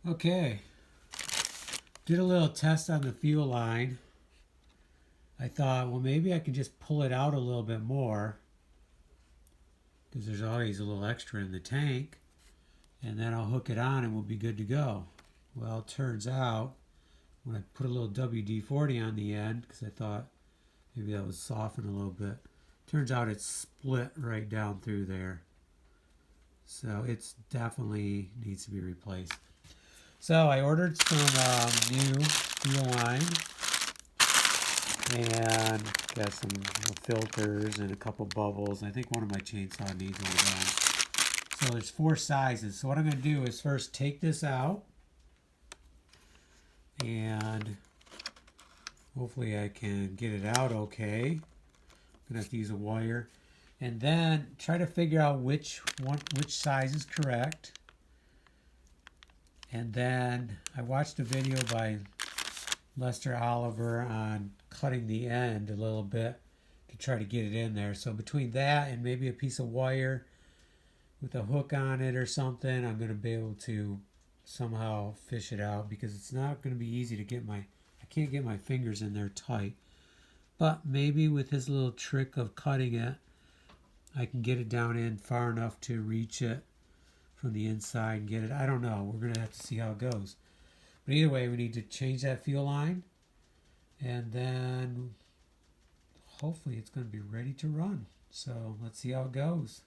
Okay, did a little test on the fuel line. I thought, well, maybe I can just pull it out a little bit more because there's always a little extra in the tank, and then I'll hook it on and we'll be good to go. Well, it turns out when I put a little WD-40 on the end, because I thought maybe that would soften a little bit, turns out it's split right down through there. So it's definitely needs to be replaced. So I ordered some new fuel line and got some filters and a couple bubbles. I think one of my chainsaw needs one done. So there's 4 sizes. So what I'm going to do is first take this out, and hopefully I can get it out okay. I'm going to have to use a wire. And then try to figure out which size is correct. And then I watched a video by Lester Oliver on cutting the end a little bit to try to get it in there. So between that and maybe a piece of wire with a hook on it or something, I'm going to be able to somehow fish it out, because it's not going to be easy to get I can't get my fingers in there tight. But maybe with his little trick of cutting it, I can get it down in far enough to reach it from the inside and get it. I don't know. We're going to have to see how it goes. But either way, we need to change that fuel line, and then hopefully it's going to be ready to run. So let's see how it goes.